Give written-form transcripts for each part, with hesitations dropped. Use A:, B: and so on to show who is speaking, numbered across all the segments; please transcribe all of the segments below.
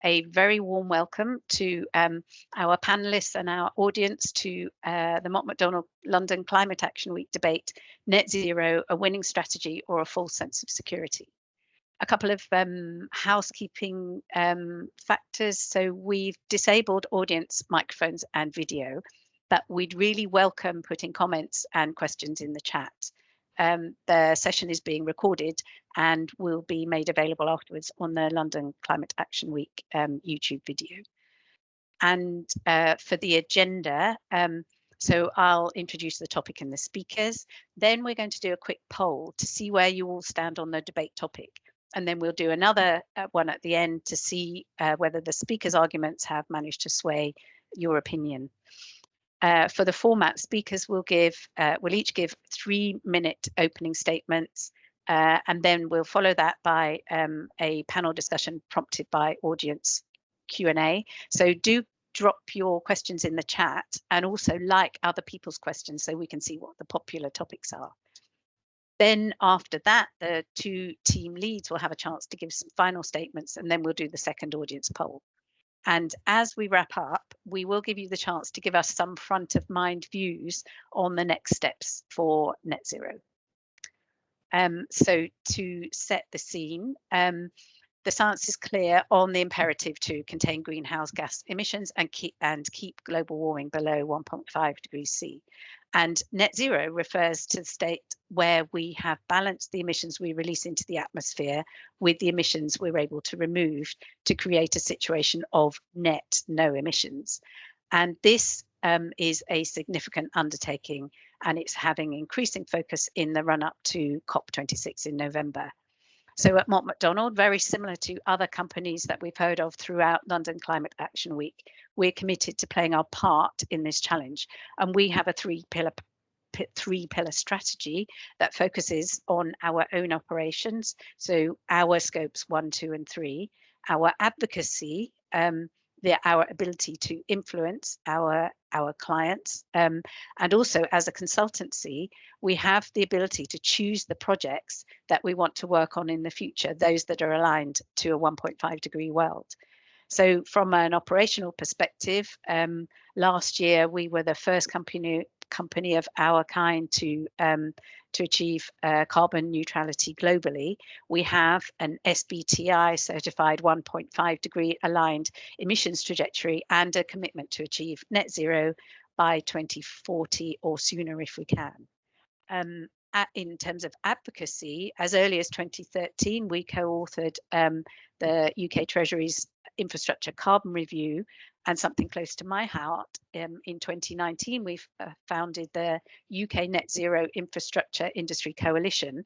A: a very warm welcome to our panellists and our audience to the Mott MacDonald London Climate Action Week debate, Net Zero, a winning strategy or a false sense of security. A couple of housekeeping factors. So we've disabled audience microphones and video, but we'd really welcome putting comments and questions in the chat. The session is being recorded and will be made available afterwards on the London Climate Action Week YouTube video. And for the agenda, so I'll introduce the topic and the speakers. Then we're going to do a quick poll to see where you all stand on the debate topic. And then we'll do another one at the end to see whether the speakers' arguments have managed to sway your opinion. For the format, speakers will each give 3-minute opening statements, and then we'll follow that by a panel discussion prompted by audience Q&A. So do drop your questions in the chat and also like other people's questions so we can see what the popular topics are. Then after that, the 2 team leads will have a chance to give some final statements, and then we'll do the second audience poll. And as we wrap up, we will give you the chance to give us some front of mind views on the next steps for net zero. So to set the scene, the science is clear on the imperative to contain greenhouse gas emissions and keep global warming below 1.5 degrees C. And net zero refers to the state where we have balanced the emissions we release into the atmosphere with the emissions we're able to remove to create a situation of net no emissions. And this is a significant undertaking, and it's having increasing focus in the run up to COP26 in November. So at Mott MacDonald, very similar to other companies that we've heard of throughout London Climate Action Week, we're committed to playing our part in this challenge. And we have a three-pillar strategy that focuses on our own operations, so our scopes 1, 2, and 3, our advocacy, our ability to influence our clients, and also as a consultancy, we have the ability to choose the projects that we want to work on in the future, those that are aligned to a 1.5 degree world. So from an operational perspective, last year we were the first company of our kind to achieve carbon neutrality globally. We have an SBTI certified 1.5 degree aligned emissions trajectory and a commitment to achieve net zero by 2040 or sooner if we can. In terms of advocacy, as early as 2013, we co-authored the UK Treasury's infrastructure carbon review, and something close to my heart, in 2019, we've founded the UK Net Zero Infrastructure Industry Coalition,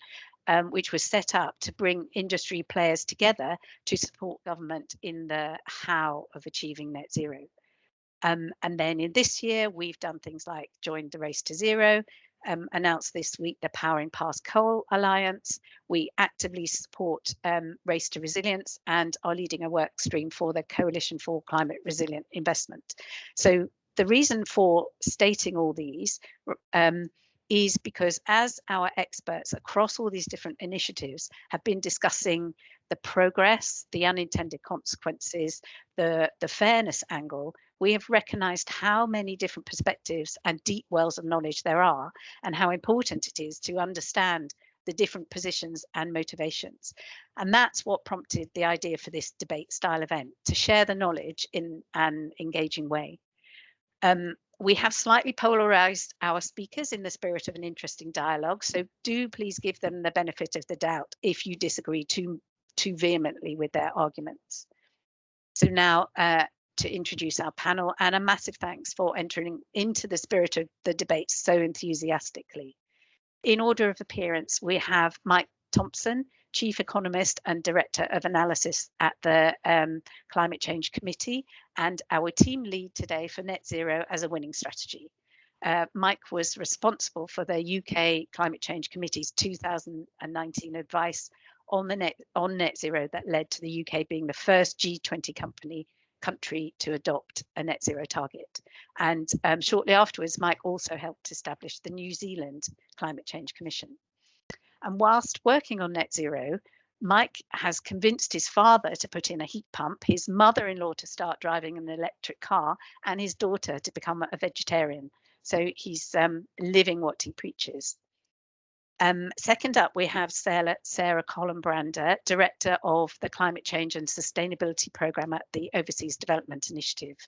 A: which was set up to bring industry players together to support government in the how of achieving net zero. And then in this year, we've done things like joined the Race to Zero, announced this week the Powering Past Coal Alliance. We actively support Race to Resilience and are leading a work stream for the Coalition for Climate Resilient Investment. So the reason for stating all these is because as our experts across all these different initiatives have been discussing the progress, the unintended consequences, the fairness angle, we have recognized how many different perspectives and deep wells of knowledge there are, and how important it is to understand the different positions and motivations. And that's what prompted the idea for this debate style event, to share the knowledge in an engaging way. We have slightly polarized our speakers in the spirit of an interesting dialogue, so do please give them the benefit of the doubt if you disagree too vehemently with their arguments. So now to introduce our panel, and a massive thanks for entering into the spirit of the debate so enthusiastically. In order of appearance, we have Mike Thompson, Chief Economist and Director of Analysis at the Climate Change Committee, and our team lead today for Net Zero as a winning strategy. Mike was responsible for the UK Climate Change Committee's 2019 advice on net zero that led to the UK being the first G20 country to adopt a net zero target. And shortly afterwards, Mike also helped establish the New Zealand Climate Change Commission. And whilst working on net zero, Mike has convinced his father to put in a heat pump, his mother-in-law to start driving an electric car, and his daughter to become a vegetarian. So he's living what he preaches. Second up, we have Sarah Columbrander, Director of the Climate Change and Sustainability Programme at the Overseas Development Initiative,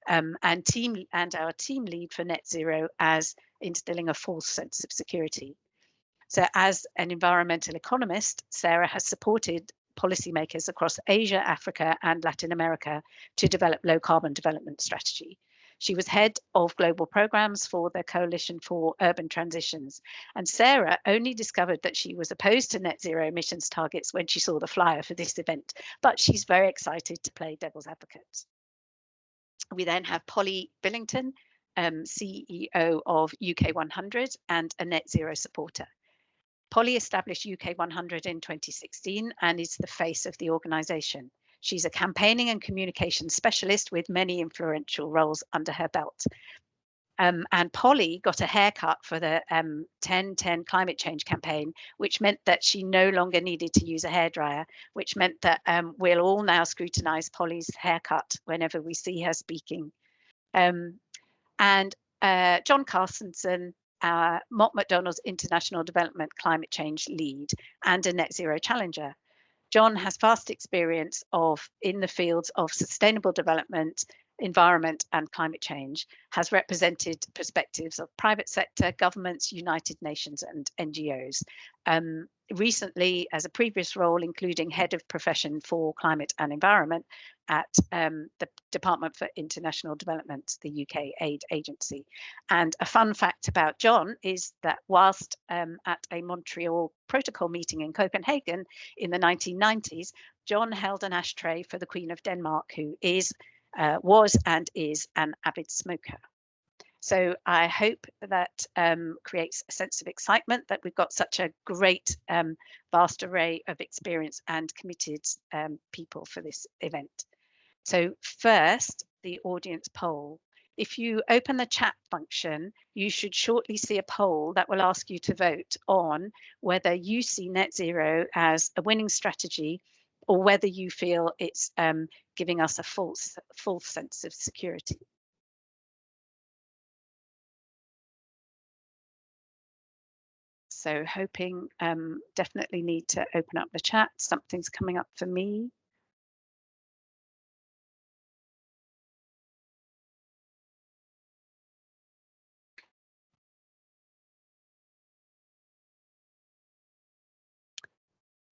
A: and our team lead for NetZero as instilling a false sense of security. So as an environmental economist, Sarah has supported policymakers across Asia, Africa, and Latin America to develop low carbon development strategy. She was head of global programs for the Coalition for Urban Transitions. And Sarah only discovered that she was opposed to net zero emissions targets when she saw the flyer for this event, but she's very excited to play devil's advocate. We then have Polly Billington, CEO of UK 100 and a net zero supporter. Polly established UK 100 in 2016 and is the face of the organisation. She's a campaigning and communication specialist with many influential roles under her belt. And Polly got a haircut for the 10-10 climate change campaign, which meant that she no longer needed to use a hairdryer, which meant that we'll all now scrutinise Polly's haircut whenever we see her speaking. And John Carstensen, our Mott MacDonald's International Development Climate Change Lead and a net zero challenger. John has vast experience in the fields of sustainable development, environment and climate change, has represented perspectives of private sector, governments, United Nations and NGOs. Recently, as a previous role, including head of profession for climate and environment at the Department for International Development, the UK aid agency. And a fun fact about John is that whilst at a Montreal Protocol meeting in Copenhagen in the 1990s, John held an ashtray for the Queen of Denmark, who was and is an avid smoker. So I hope that creates a sense of excitement that we've got such a great, vast array of experience and committed people for this event. So first, the audience poll. If you open the chat function, you should shortly see a poll that will ask you to vote on whether you see net zero as a winning strategy or whether you feel it's giving us a false sense of security. So hoping, definitely need to open up the chat. Something's coming up for me.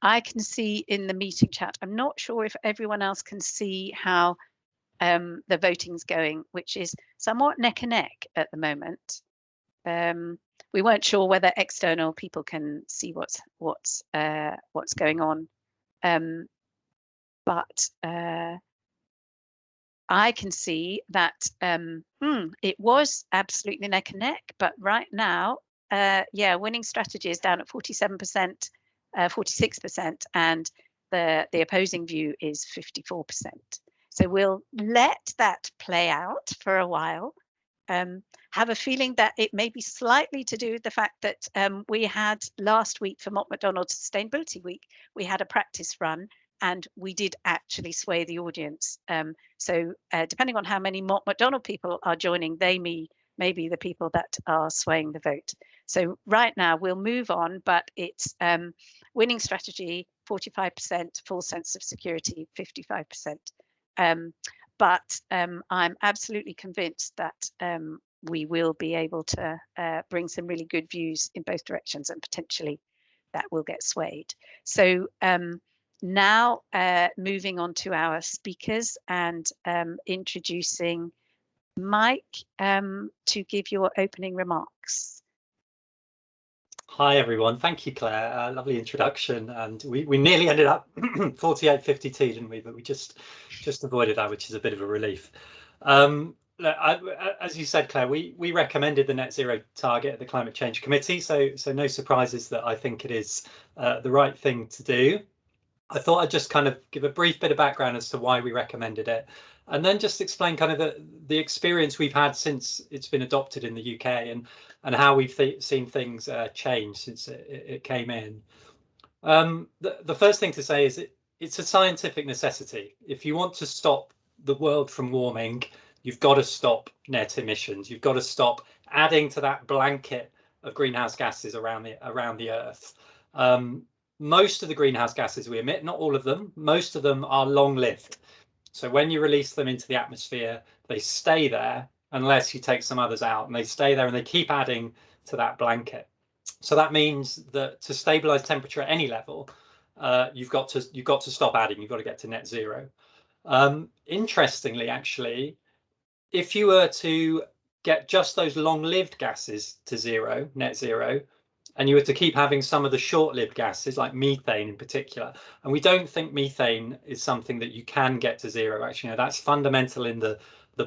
A: I can see in the meeting chat. I'm not sure if everyone else can see how the voting's going, which is somewhat neck and neck at the moment. We weren't sure whether external people can see what's going on, but I can see that it was absolutely neck and neck, but right now, yeah, winning strategy is down at 47%, 46%, and the opposing view is 54%. So we'll let that play out for a while. Have a feeling that it may be slightly to do with the fact that we had last week for Mott MacDonald's Sustainability Week, we had a practice run and we did actually sway the audience. So depending on how many Mott MacDonald people are joining, they may be the people that are swaying the vote. So right now we'll move on, but it's winning strategy, 45%, full sense of security, 55%. But I'm absolutely convinced that we will be able to bring some really good views in both directions and potentially that will get swayed. So now moving on to our speakers and introducing Mike to give your opening remarks.
B: Hi everyone, thank you Claire, lovely introduction, and we nearly ended up 48:52, didn't we? But we just avoided that, which is a bit of a relief. Look, as you said, Claire, we recommended the net zero target at the Climate Change Committee, so no surprises that I think it is the right thing to do. I thought I'd just kind of give a brief bit of background as to why we recommended it, and then just explain kind of the experience we've had since it's been adopted in the UK and how we've seen things change since it came in. The first thing to say is it's a scientific necessity. If you want to stop the world from warming, you've got to stop net emissions. You've got to stop adding to that blanket of greenhouse gases around the Earth. Most of the greenhouse gases we emit, not all of them, most of them are long-lived. So when you release them into the atmosphere, they stay there unless you take some others out, and they stay there and they keep adding to that blanket. So that means that to stabilize temperature at any level, you've got to stop adding. You've got to get to net zero. Interestingly, actually, if you were to get just those long-lived gases to zero, net zero, and you were to keep having some of the short-lived gases like methane in particular, and we don't think methane is something that you can get to zero. Actually, that's fundamental in the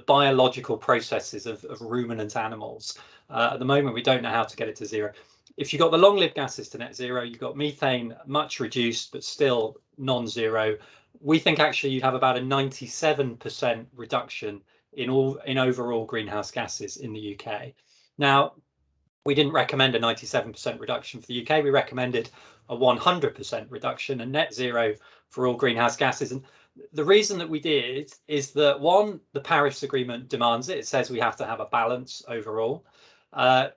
B: biological processes of ruminant animals. At the moment, we don't know how to get it to zero. If you got the long-lived gases to net zero, you've got methane much reduced, but still non-zero. We think actually you'd have about a 97% reduction in overall greenhouse gases in the UK. Now, we didn't recommend a 97% reduction for the UK. We recommended a 100% reduction and net zero for all greenhouse gases. And the reason that we did is that, one, the Paris Agreement demands it. It says we have to have a balance overall.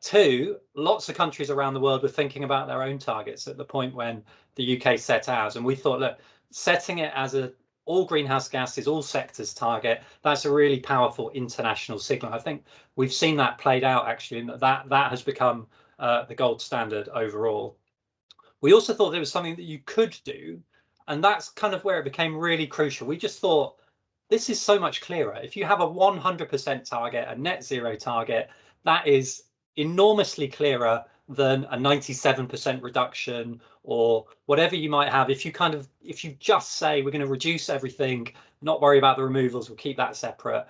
B: Two, lots of countries around the world were thinking about their own targets at the point when the UK set ours. And we thought, look, setting it as a all greenhouse gases, all sectors target, that's a really powerful international signal. I think we've seen that played out actually, and that has become the gold standard overall. We also thought there was something that you could do, and that's kind of where it became really crucial. We just thought this is so much clearer. If you have a 100% target, a net zero target, that is enormously clearer than a 97% reduction or whatever you might have. If you just say we're going to reduce everything, not worry about the removals, we'll keep that separate.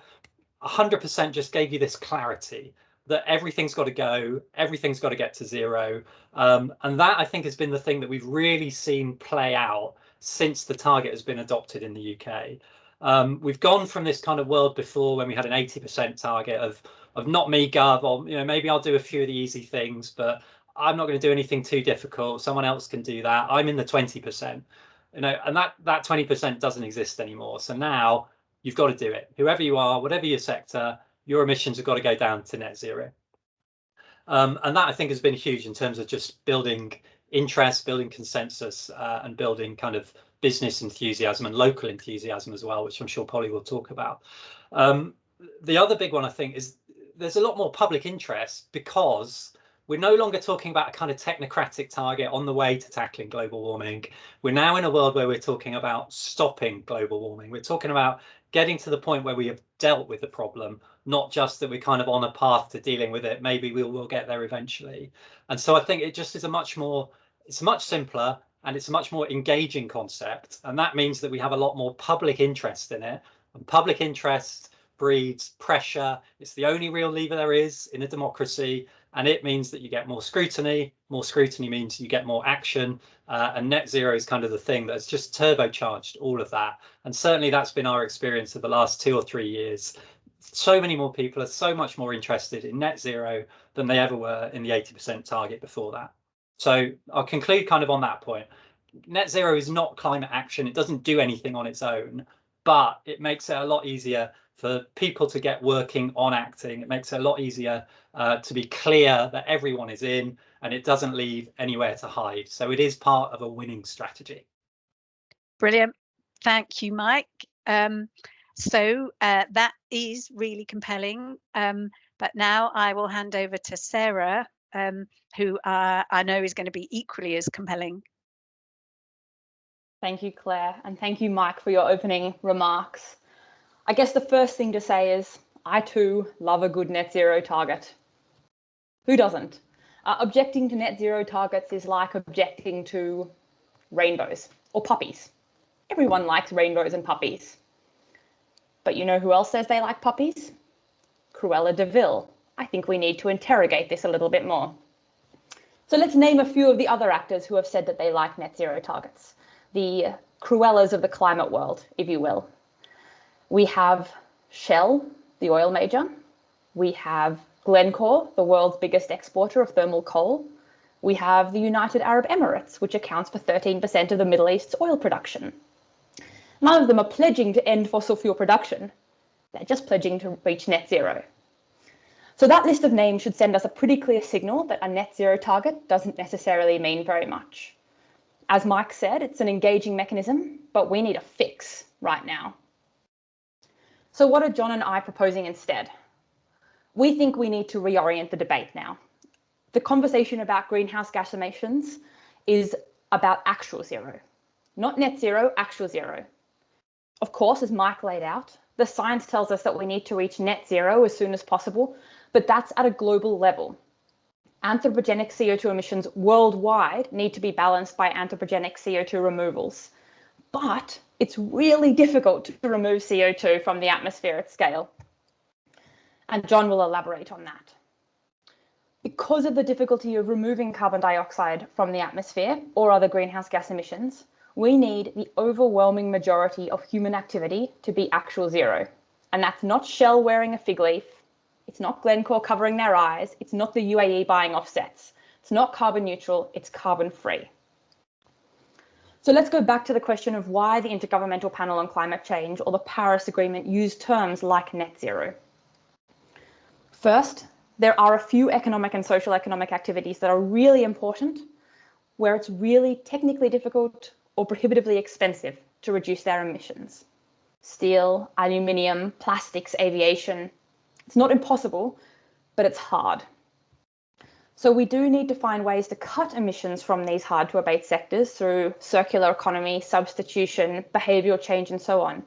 B: 100% just gave you this clarity that everything's got to go, everything's got to get to zero. And that, I think, has been the thing that we've really seen play out since the target has been adopted in the UK. We've gone from this kind of world before when we had an 80% target of not me, Gov, or maybe I'll do a few of the easy things, but I'm not going to do anything too difficult. Someone else can do that. I'm in the 20%, and that 20% doesn't exist anymore. So now you've got to do it. Whoever you are, whatever your sector, your emissions have got to go down to net zero. And that, I think, has been huge in terms of just building interest, building consensus, and building kind of business enthusiasm and local enthusiasm as well, which I'm sure Polly will talk about. The other big one, I think, is there's a lot more public interest because we're no longer talking about a kind of technocratic target on the way to tackling global warming. We're now in a world where we're talking about stopping global warming. We're talking about getting to the point where we have dealt with the problem, not just that we're kind of on a path to dealing with it. Maybe we'll get there eventually. And so I think it just is it's much simpler and it's a much more engaging concept. And that means that we have a lot more public interest in it. And public interest breeds pressure. It's the only real lever there is in a democracy. And it means that you get more scrutiny. More scrutiny means you get more action. And net zero is kind of the thing that's just turbocharged all of that. And certainly that's been our experience of the last 2 or 3 years. So many more people are so much more interested in net zero than they ever were in the 80% target before that. So I'll conclude kind of on that point. Net zero is not climate action. It doesn't do anything on its own, but it makes it a lot easier for people to get working on acting. It makes it a lot easier to be clear that everyone is in, and it doesn't leave anywhere to hide. So it is part of a winning strategy.
A: Brilliant. Thank you, Mike. So that is really compelling. But now I will hand over to Sarah, who I know is going to be equally as compelling.
C: Thank you, Claire, and thank you, Mike, for your opening remarks. I guess the first thing to say is I too love a good net zero target. Who doesn't? Objecting to net zero targets is like objecting to rainbows or puppies. Everyone likes rainbows and puppies. But you know who else says they like puppies? Cruella de Vil. I think we need to interrogate this a little bit more. So let's name a few of the other actors who have said that they like net zero targets. The Cruellas of the climate world, if you will. We have Shell, the oil major. We have Glencore, the world's biggest exporter of thermal coal. We have the United Arab Emirates, which accounts for 13% of the Middle East's oil production. None of them are pledging to end fossil fuel production. They're just pledging to reach net zero. So that list of names should send us a pretty clear signal that a net zero target doesn't necessarily mean very much. As Mike said, it's an engaging mechanism, but we need a fix right now. So what are John and I proposing instead? We think we need to reorient the debate now. The conversation about greenhouse gas emissions is about actual zero, not net zero, actual zero. Of course, as Mike laid out, the science tells us that we need to reach net zero as soon as possible, but that's at a global level. Anthropogenic CO2 emissions worldwide need to be balanced by anthropogenic CO2 removals. But it's really difficult to remove CO2 from the atmosphere at scale. And John will elaborate on that. Because of the difficulty of removing carbon dioxide from the atmosphere or other greenhouse gas emissions, we need the overwhelming majority of human activity to be actual zero. And that's not Shell wearing a fig leaf. It's not Glencore covering their eyes. It's not the UAE buying offsets. It's not carbon neutral, it's carbon free. So let's go back to the question of why the Intergovernmental Panel on Climate Change or the Paris Agreement use terms like net zero. First, there are a few economic and social economic activities that are really important, where it's really technically difficult or prohibitively expensive to reduce their emissions. Steel, aluminium, plastics, aviation. It's not impossible, but it's hard. So we do need to find ways to cut emissions from these hard to abate sectors through circular economy, substitution, behavioural change, and so on.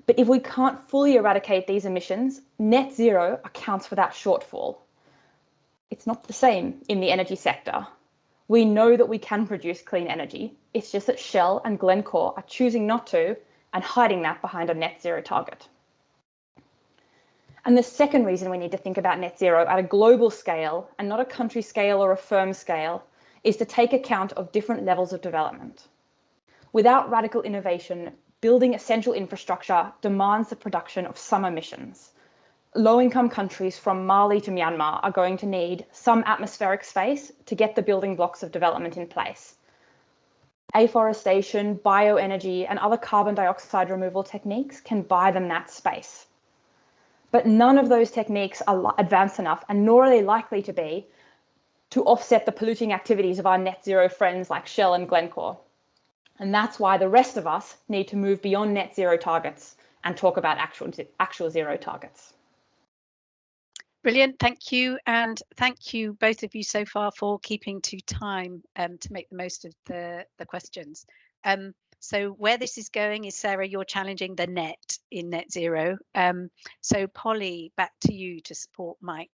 C: But if we can't fully eradicate these emissions, net zero accounts for that shortfall. It's not the same in the energy sector. We know that we can produce clean energy. It's just that Shell and Glencore are choosing not to and hiding that behind a net zero target. And the second reason we need to think about net zero at a global scale and not a country scale or a firm scale is to take account of different levels of development. Without radical innovation, building essential infrastructure demands the production of some emissions. Low-income countries from Mali to Myanmar are going to need some atmospheric space to get the building blocks of development in place. Afforestation, bioenergy, and other carbon dioxide removal techniques can buy them that space. But none of those techniques are advanced enough, and nor are they likely to be, to offset the polluting activities of our net zero friends like Shell and Glencore. And that's why the rest of us need to move beyond net zero targets and talk about actual zero targets.
A: Brilliant, thank you. And thank you, both of you so far, for keeping to time to make the most of the questions. So where this is going is, Sarah, you're challenging the net in net zero. So Polly, back to you to support Mike.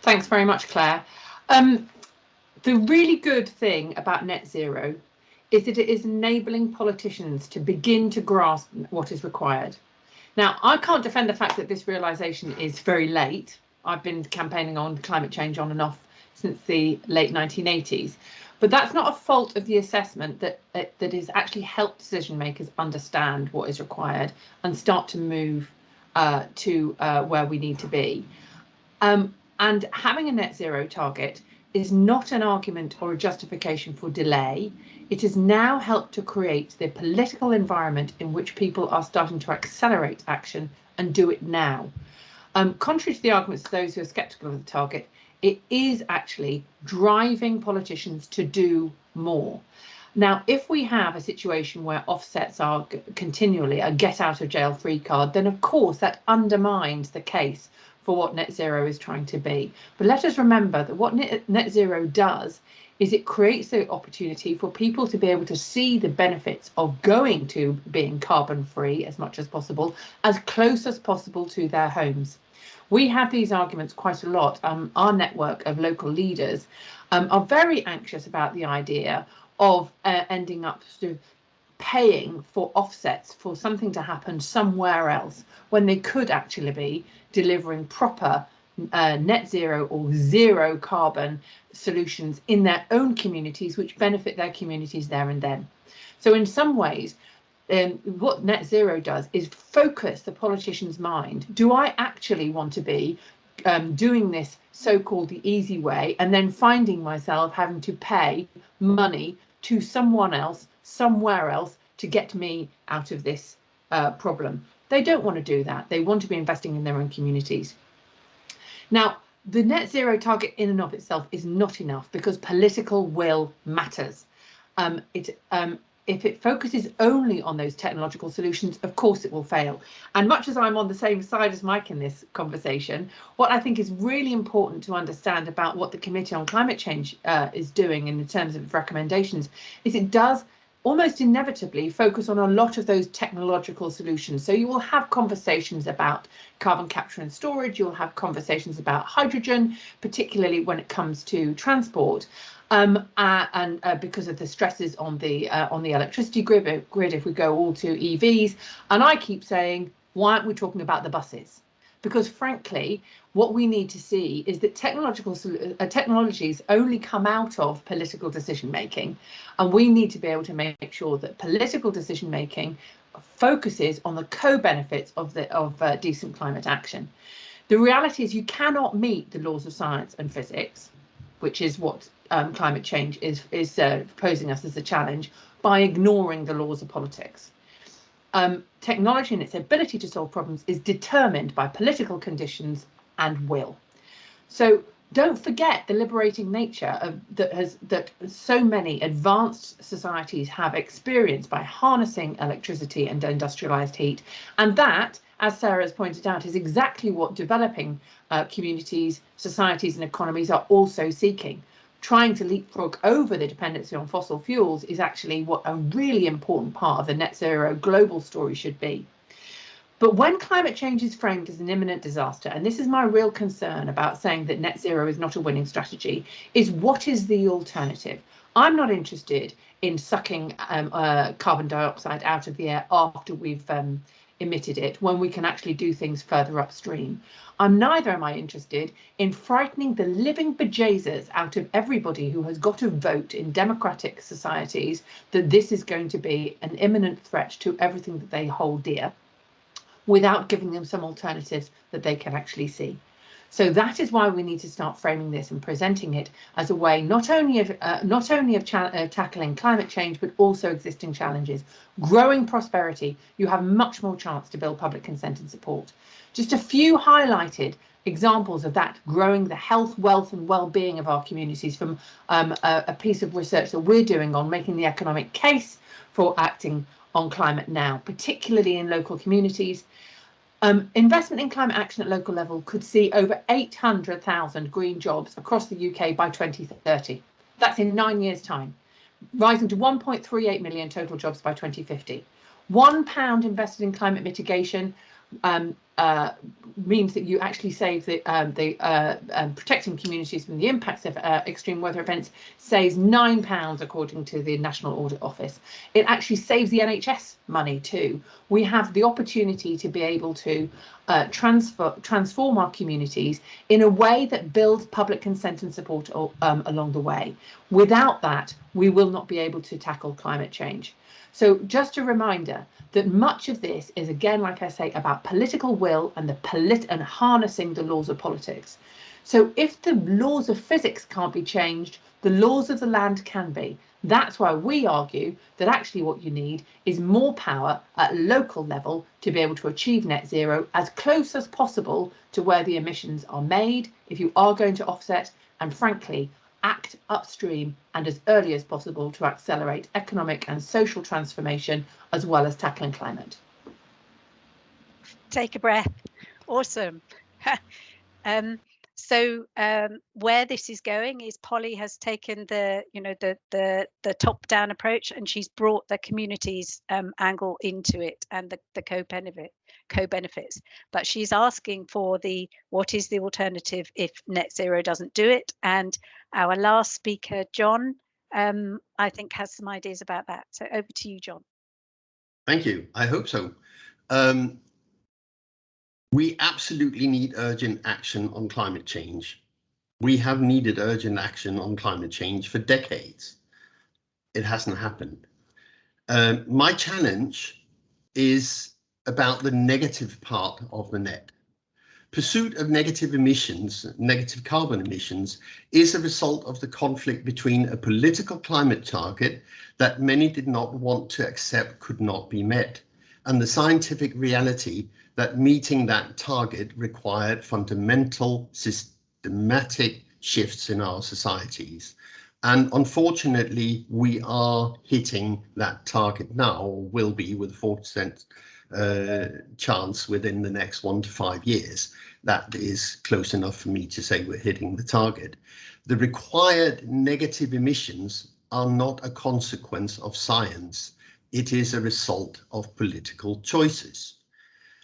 D: Thanks very much, Claire. The really good thing about net zero is that it is enabling politicians to begin to grasp what is required. Now, I can't defend the fact that this realisation is very late. I've been campaigning on climate change on and off since the late 1980s. But that's not a fault of the assessment that has actually helped decision makers understand what is required and start to move to where we need to be. And having a net zero target is not an argument or a justification for delay. It has now helped to create the political environment in which people are starting to accelerate action and do it now. Contrary to the arguments of those who are sceptical of the target, it is actually driving politicians to do more. Now, if we have a situation where offsets are continually a get out of jail free card, then of course that undermines the case for what net zero is trying to be. But let us remember that what net zero does is it creates the opportunity for people to be able to see the benefits of going to being carbon free as much as possible, as close as possible to their homes. We have these arguments quite a lot. Our network of local leaders are very anxious about the idea of ending up sort of paying for offsets for something to happen somewhere else when they could actually be delivering proper net zero or zero carbon solutions in their own communities, which benefit their communities there and then. So in some ways, what net zero does is focus the politician's mind. Do I actually want to be doing this so-called the easy way, and then finding myself having to pay money to someone else, somewhere else, to get me out of this problem. They don't want to do that. They want to be investing in their own communities. Now, the net zero target in and of itself is not enough because political will matters. If it focuses only on those technological solutions, of course it will fail. And much as I'm on the same side as Mike in this conversation, what I think is really important to understand about what the Committee on Climate Change is doing in terms of recommendations is it does almost inevitably focus on a lot of those technological solutions. So you will have conversations about carbon capture and storage, you'll have conversations about hydrogen, particularly when it comes to transport. Because of the stresses on the electricity grid, if we go all to EVs, and I keep saying, why aren't we talking about the buses? Because frankly, what we need to see is that technologies only come out of political decision making, and we need to be able to make sure that political decision making focuses on the co-benefits of decent climate action. The reality is you cannot meet the laws of science and physics, which is what climate change is posing us as a challenge, by ignoring the laws of politics. Technology and its ability to solve problems is determined by political conditions and will. So don't forget the liberating nature that so many advanced societies have experienced by harnessing electricity and industrialized heat. And that, as Sarah has pointed out, is exactly what developing communities, societies and economies are also seeking. Trying to leapfrog over the dependency on fossil fuels is actually what a really important part of the net zero global story should be. But when climate change is framed as an imminent disaster, and this is my real concern about saying that net zero is not a winning strategy, is what is the alternative? I'm not interested in sucking carbon dioxide out of the air after we've emitted it, when we can actually do things further upstream. Neither am I interested in frightening the living bejesus out of everybody who has got a vote in democratic societies that this is going to be an imminent threat to everything that they hold dear, without giving them some alternatives that they can actually see. So that is why we need to start framing this and presenting it as a way not only of tackling climate change, but also existing challenges. Growing prosperity, you have much more chance to build public consent and support. Just a few highlighted examples of that, growing the health, wealth and well-being of our communities from a piece of research that we're doing on making the economic case for acting on climate now, particularly in local communities. Investment in climate action at local level could see over 800,000 green jobs across the UK by 2030. That's in 9 years' time, rising to 1.38 million total jobs by 2050. £1 invested in climate mitigation means that you actually save protecting communities from the impacts of extreme weather events saves £9 according to the National Audit Office. It actually saves the NHS money too. We have the opportunity to be able to transform our communities in a way that builds public consent and support along the way. Without that, we will not be able to tackle climate change. So just a reminder that much of this is, again, like I say, about political will and and harnessing the laws of politics. So if the laws of physics can't be changed, the laws of the land can be. That's why we argue that actually what you need is more power at local level to be able to achieve net zero as close as possible to where the emissions are made, if you are going to offset, and frankly, act upstream and as early as possible to accelerate economic and social transformation, as well as tackling climate.
A: Take a breath. Awesome. So where this is going is Polly has taken the top-down approach, and she's brought the community's angle into it and the co-benefits. But she's asking for what is the alternative if net zero doesn't do it. And our last speaker, John, I think has some ideas about that. So over to you, John.
E: Thank you. I hope so. We absolutely need urgent action on climate change. We have needed urgent action on climate change for decades. It hasn't happened. My challenge is about the negative part of the net. Pursuit of negative emissions, negative carbon emissions, is a result of the conflict between a political climate target that many did not want to accept could not be met, and the scientific reality that meeting that target required fundamental, systematic shifts in our societies. And unfortunately, we are hitting that target now, or will be, with 4% chance within the next 1 to 5 years. That is close enough for me to say we're hitting the target. The required negative emissions are not a consequence of science. It is a result of political choices.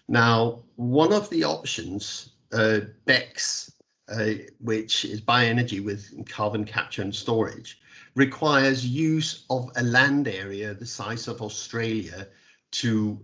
E: Now, one of the options, BECCS, which is bioenergy with carbon capture and storage, requires use of a land area the size of Australia to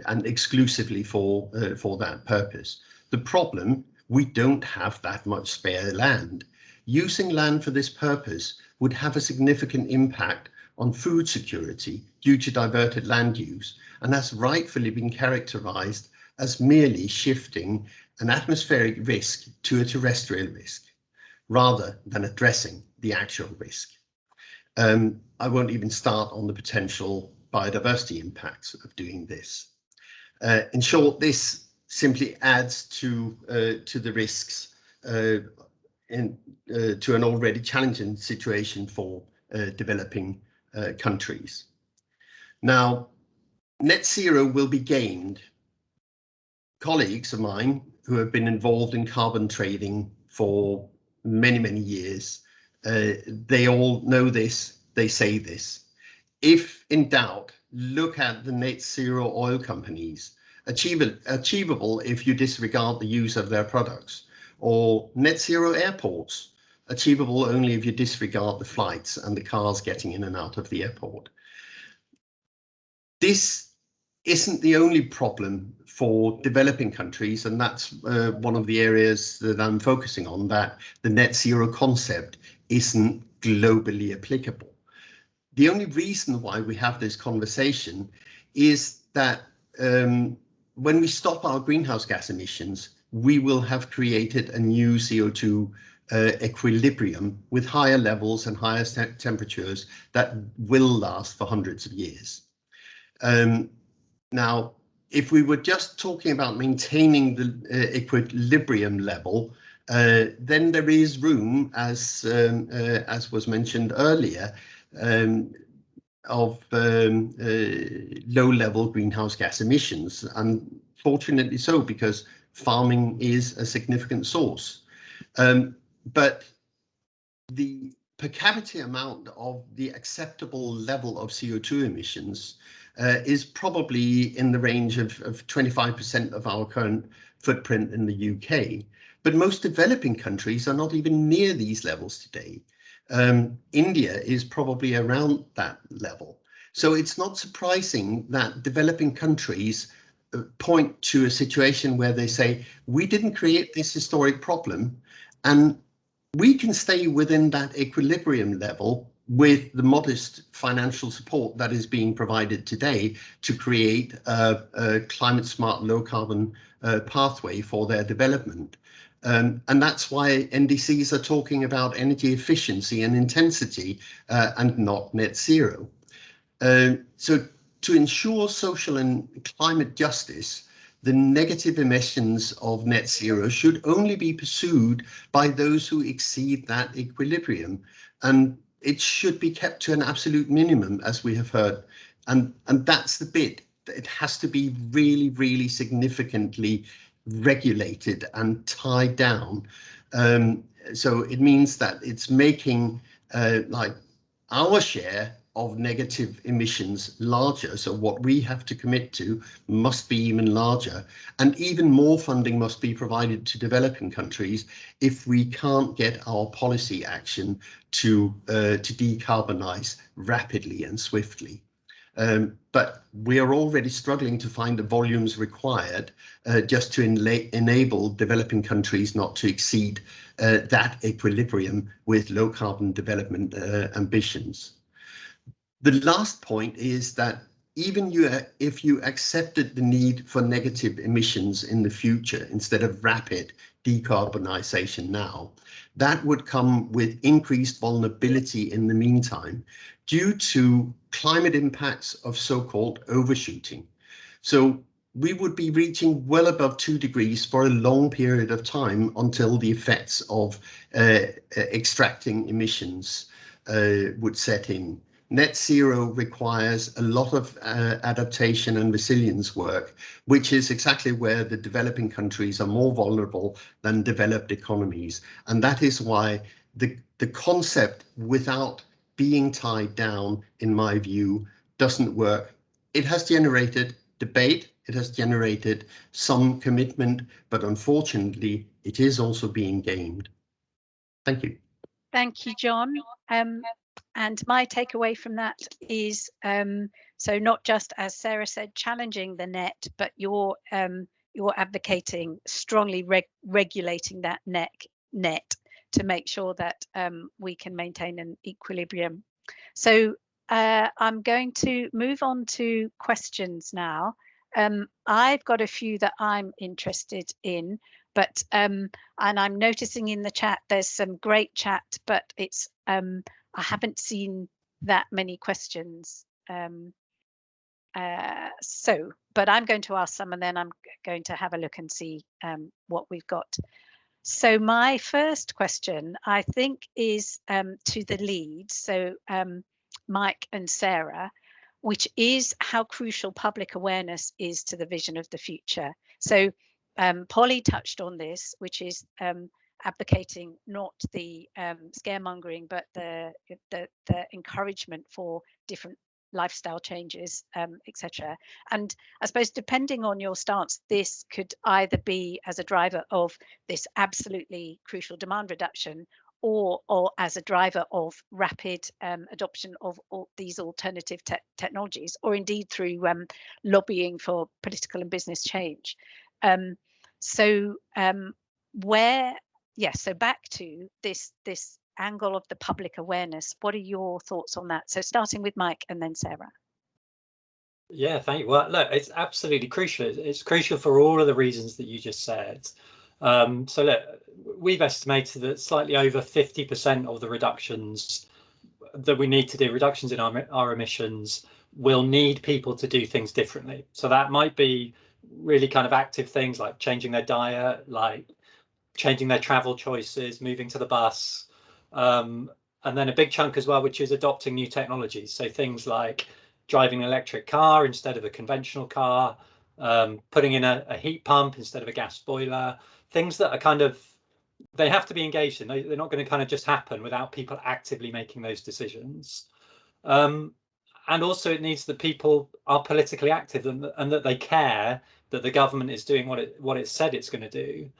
E: and exclusively for that purpose. The problem, we don't have that much spare land. Using land for this purpose would have a significant impact on food security due to diverted land use, and has rightfully been characterized as merely shifting an atmospheric risk to a terrestrial risk, rather than addressing the actual risk. I won't even start on the potential biodiversity impacts of doing this. In short, this simply adds to the risks to an already challenging situation for developing countries. Now, net zero will be gained. Colleagues of mine who have been involved in carbon trading for many, many years, they all know this, they say this. If in doubt, look at the net zero oil companies, achievable if you disregard the use of their products, or net zero airports, achievable only if you disregard the flights and the cars getting in and out of the airport. This isn't the only problem for developing countries, and that's one of the areas that I'm focusing on, that the net zero concept isn't globally applicable. The only reason why we have this conversation is that when we stop our greenhouse gas emissions, we will have created a new CO2 equilibrium with higher levels and higher temperatures that will last for hundreds of years. Now, if we were just talking about maintaining the equilibrium level, then there is room, as was mentioned earlier, of low-level greenhouse gas emissions, and fortunately so, because farming is a significant source. But the per capita amount of the acceptable level of CO2 emissions is probably in the range of 25% of our current footprint in the UK. But most developing countries are not even near these levels today. India is probably around that level. So it's not surprising that developing countries point to a situation where they say, we didn't create this historic problem, and we can stay within that equilibrium level with the modest financial support that is being provided today to create a climate smart, low carbon pathway for their development. And that's why NDCs are talking about energy efficiency and intensity and not net zero. So to ensure social and climate justice, the negative emissions of net zero should only be pursued by those who exceed that equilibrium. And it should be kept to an absolute minimum, as we have heard. And that's the bit. It has to be really, really significantly regulated and tied down. So it means that it's making like our share of negative emissions larger. So what we have to commit to must be even larger, and even more funding must be provided to developing countries if we can't get our policy action to decarbonize rapidly and swiftly. But we are already struggling to find the volumes required just to enable developing countries not to exceed that equilibrium with low carbon development ambitions. The last point is that even if you accepted the need for negative emissions in the future instead of rapid decarbonization now, that would come with increased vulnerability in the meantime due to climate impacts of so-called overshooting. So we would be reaching well above 2 degrees for a long period of time until the effects of extracting emissions would set in. Net zero requires a lot of adaptation and resilience work, which is exactly where the developing countries are more vulnerable than developed economies. And that is why the concept without being tied down, in my view, doesn't work. It has generated debate, it has generated some commitment, but unfortunately, it is also being gamed. Thank you.
A: Thank you, John. And my takeaway from that is, so not just, as Sarah said, challenging the net, but you're advocating strongly regulating that net to make sure that we can maintain an equilibrium. So I'm going to move on to questions now. I've got a few that I'm interested in, but and I'm noticing in the chat there's some great chat, but it's I haven't seen that many questions. But I'm going to ask some, and then I'm going to have a look and see what we've got. So my first question, I think, is to the leads, so Mike and Sarah, which is how crucial public awareness is to the vision of the future. So Polly touched on this, which is advocating not the scaremongering, but the encouragement for different lifestyle changes, etc. And I suppose depending on your stance, this could either be as a driver of this absolutely crucial demand reduction, or as a driver of rapid adoption of all these alternative technologies, or indeed through lobbying for political and business change. So back to this angle of the public awareness. What are your thoughts on that? So starting with Mike and then Sarah.
B: Yeah, thank you. Well, look, it's absolutely crucial. It's crucial for all of the reasons that you just said. So look, we've estimated that slightly over 50% of the reductions that we need to do, reductions in our emissions, will need people to do things differently. So that might be really kind of active things like changing their diet, like changing their travel choices, moving to the bus, and then a big chunk as well, which is adopting new technologies. So things like driving an electric car instead of a conventional car, putting in a heat pump instead of a gas boiler, things that are kind of, they have to be engaged in. They're not going to kind of just happen without people actively making those decisions. And also it needs that people are politically active and that they care that the government is doing what it said it's going to do,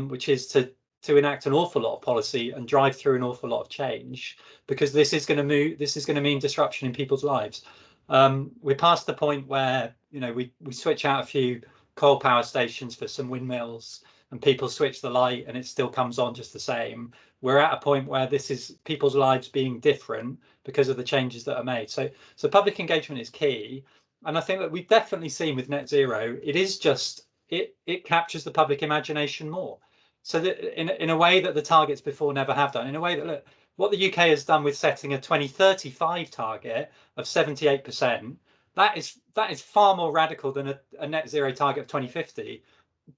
B: which is to enact an awful lot of policy and drive through an awful lot of change, because this is going to mean disruption in people's lives. We're past the point where, you know, we switch out a few coal power stations for some windmills and people switch the light and it still comes on just the same. We're at a point where this is people's lives being different because of the changes that are made. So public engagement is key. And I think that we've definitely seen with net zero, it is just, it captures the public imagination more. So that in a way that the targets before never have done, in a way that, look, what the UK has done with setting a 2035 target of 78%, that is far more radical than a net zero target of 2050.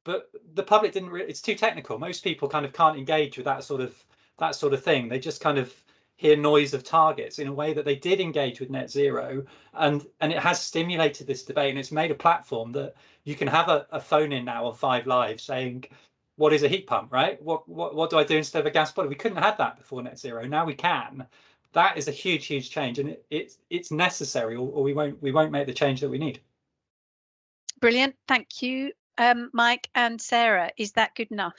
B: But the public didn't really, it's too technical. Most people kind of can't engage with that sort of thing. They just kind of hear noise of targets in a way that they did engage with net zero, and it has stimulated this debate, and it's made a platform that you can have a phone in now on 5 Live saying, what is a heat pump, right? What do I do instead of a gas boiler? We couldn't have that before net zero. Now we can. That is a huge change, and it's necessary, or we won't make the change that we need.
A: Brilliant, thank you. Mike and Sarah, is that good enough?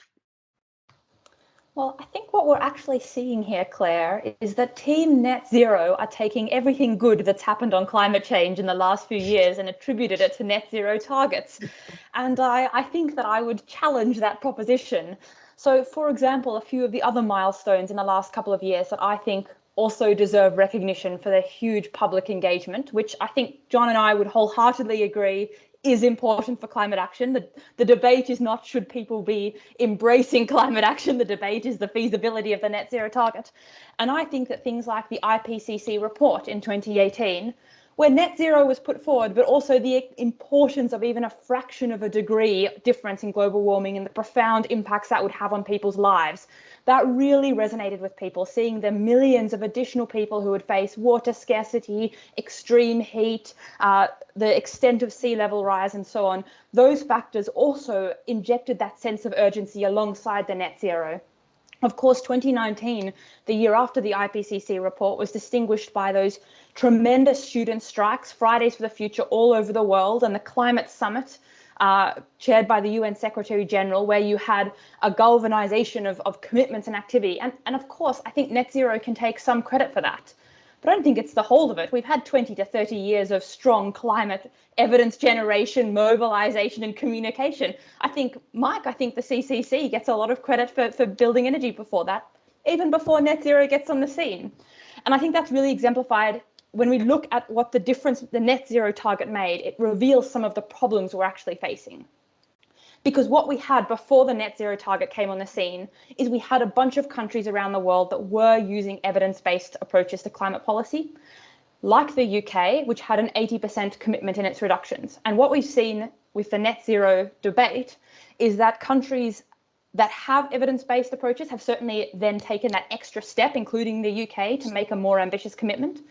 C: Well, I think what we're actually seeing here, Claire, is that Team Net Zero are taking everything good that's happened on climate change in the last few years and attributed it to net zero targets. And I think that I would challenge that proposition. So, for example, a few of the other milestones in the last couple of years that I think also deserve recognition for their huge public engagement, which I think John and I would wholeheartedly agree is important for climate action. The debate is not should people be embracing climate action, the debate is the feasibility of the net zero target. And I think that things like the IPCC report in 2018, where net zero was put forward, but also the importance of even a fraction of a degree difference in global warming and the profound impacts that would have on people's lives, that really resonated with people, seeing the millions of additional people who would face water scarcity, extreme heat, the extent of sea level rise and so on. Those factors also injected that sense of urgency alongside the net zero. Of course, 2019, the year after the IPCC report, was distinguished by those tremendous student strikes, Fridays for the Future, all over the world, and the climate summit chaired by the UN Secretary General, where you had a galvanization of commitments and activity. And of course, I think net zero can take some credit for that. But I don't think it's the whole of it. We've had 20 to 30 years of strong climate evidence generation, mobilization, and communication. I think the CCC gets a lot of credit for building energy before that, even before net zero gets on the scene. And I think that's really exemplified when we look at what the difference the net zero target made. It reveals some of the problems we're actually facing. Because what we had before the net zero target came on the scene is we had a bunch of countries around the world that were using evidence-based approaches to climate policy, like the UK, which had an 80% commitment in its reductions. And what we've seen with the net zero debate is that countries that have evidence-based approaches have certainly then taken that extra step, including the UK, to make a more ambitious commitment.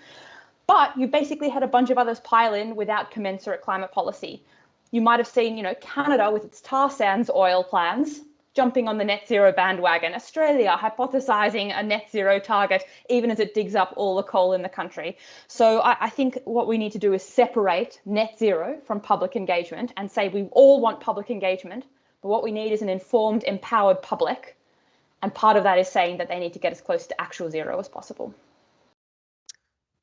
C: But you basically had a bunch of others pile in without commensurate climate policy. You might have seen, Canada with its tar sands oil plans jumping on the net zero bandwagon, Australia hypothesizing a net zero target, even as it digs up all the coal in the country. So I think what we need to do is separate net zero from public engagement and say we all want public engagement, but what we need is an informed, empowered public. And part of that is saying that they need to get as close to actual zero as possible.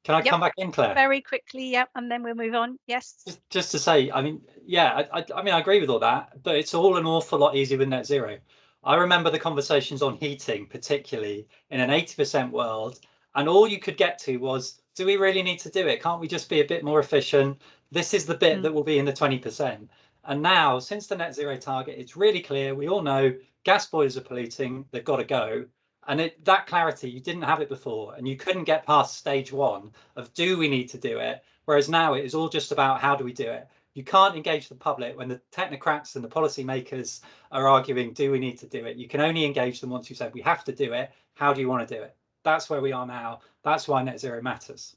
B: Can I come back in, Claire?
A: Very quickly, yeah, and then we'll move on. Yes.
B: Just to say, I mean, yeah, I mean, I agree with all that, but it's all an awful lot easier with net zero. I remember the conversations on heating, particularly in an 80% world, and all you could get to was, do we really need to do it? Can't we just be a bit more efficient? This is the bit that will be in the 20%. And now, since the net zero target, it's really clear. We all know gas boilers are polluting. They've got to go. And that clarity, you didn't have it before, and you couldn't get past stage one of do we need to do it? Whereas now it is all just about how do we do it? You can't engage the public when the technocrats and the policymakers are arguing, do we need to do it? You can only engage them once you've said we have to do it. How do you want to do it? That's where we are now. That's why net zero matters.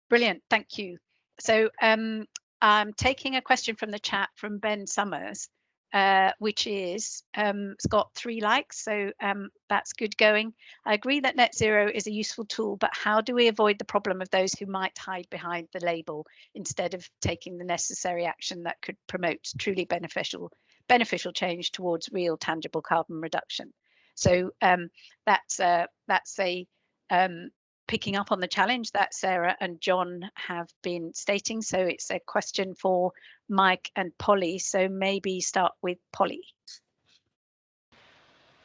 A: Brilliant, thank you. So I'm taking a question from the chat from Ben Summers, which is, it's got 3 likes, so that's good going. I agree that net zero is a useful tool, but how do we avoid the problem of those who might hide behind the label instead of taking the necessary action that could promote truly beneficial change towards real tangible carbon reduction? So that's a picking up on the challenge that Sarah and John have been stating. So it's a question for Mike and Polly. So maybe start with Polly.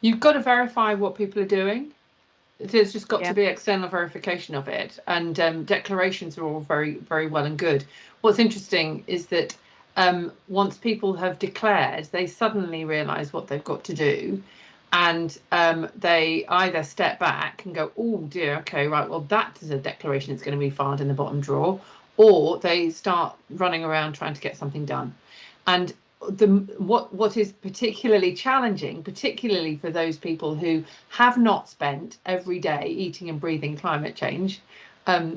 D: You've got to verify what people are doing. There's just got to be external verification of it. And declarations are all very, very well and good. What's interesting is that once people have declared, they suddenly realise what they've got to do. And they either step back and go, oh dear, okay, right, well, that is a declaration that's going to be filed in the bottom drawer, or they start running around trying to get something done. And what is particularly challenging, particularly for those people who have not spent every day eating and breathing climate change,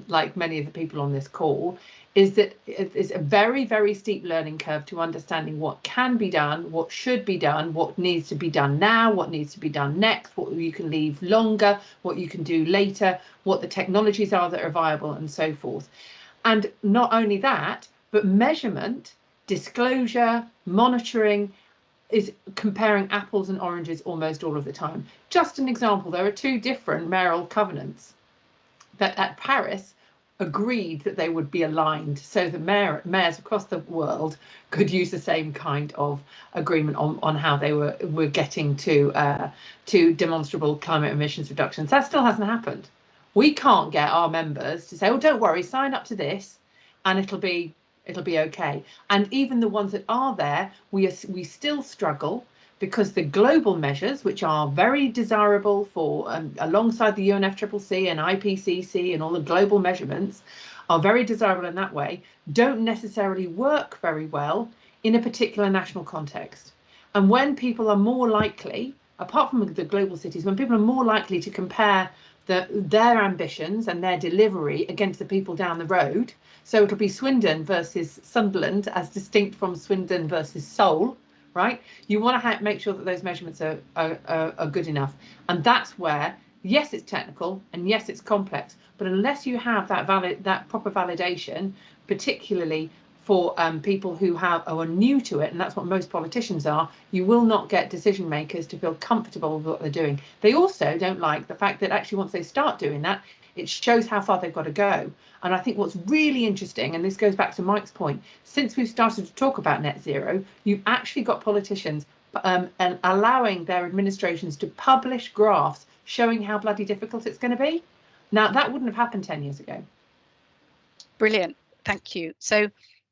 D: like many of the people on this call, is that it's a very, very steep learning curve to understanding what can be done, what should be done, what needs to be done now, what needs to be done next, what you can leave longer, what you can do later, what the technologies are that are viable, and so forth. And not only that, but measurement, disclosure, monitoring is comparing apples and oranges almost all of the time. Just an example, there are 2 different mayoral covenants that at Paris agreed that they would be aligned so that mayors across the world could use the same kind of agreement on how they were getting to demonstrable climate emissions reductions. That still hasn't happened. We can't get our members to say, oh, don't worry, sign up to this and it'll be okay. And even the ones that are there, we still struggle, because the global measures, which are very desirable for alongside the UNFCCC and IPCC and all the global measurements, are very desirable in that way, don't necessarily work very well in a particular national context. And when people are more likely, apart from the global cities, when people are more likely to compare their ambitions and their delivery against the people down the road, so it'll be Swindon versus Sunderland as distinct from Swindon versus Seoul, right? You want to make sure that those measurements are good enough. And that's where, yes, it's technical and yes, it's complex, but unless you have that proper validation, particularly for people who are new to it, and that's what most politicians are, you will not get decision makers to feel comfortable with what they're doing. They also don't like the fact that actually once they start doing that, it shows how far they've got to go. And I think what's really interesting, and this goes back to Mike's point, since we've started to talk about net zero, you've actually got politicians and allowing their administrations to publish graphs showing how bloody difficult it's going to be. Now, that wouldn't have happened 10 years ago.
A: Brilliant. Thank you. So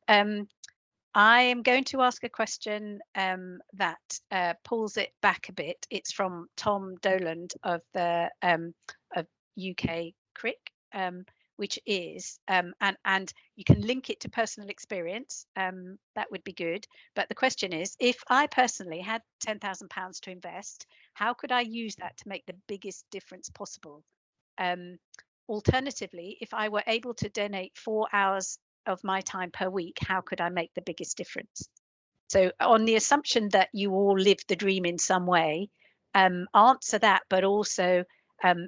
A: I am going to ask a question that pulls it back a bit. It's from Tom Doland of the of UK CRIC, which is and you can link it to personal experience. That would be good. But the question is, if I personally had £10,000 to invest, how could I use that to make the biggest difference possible? Alternatively, if I were able to donate 4 hours of my time per week, how could I make the biggest difference? So on the assumption that you all live the dream in some way, answer that, but also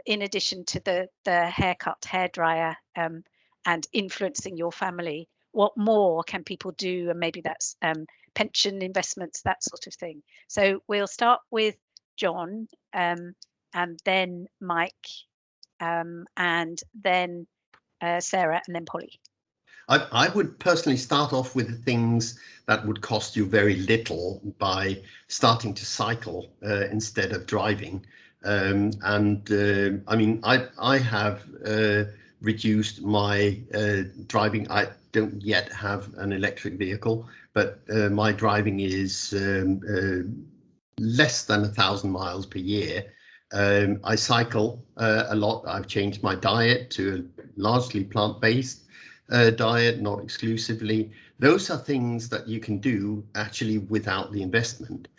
A: in addition to the haircut, hairdryer, and influencing your family, what more can people do? And maybe that's pension investments, that sort of thing. So we'll start with John, and then Mike, and then Sarah, and then Polly.
E: I would personally start off with the things that would cost you very little by starting to cycle instead of driving. I mean, I have reduced my driving. I don't yet have an electric vehicle, but my driving is less than 1,000 miles per year. I cycle a lot. I've changed my diet to a largely plant-based diet, not exclusively. Those are things that you can do actually without the investment.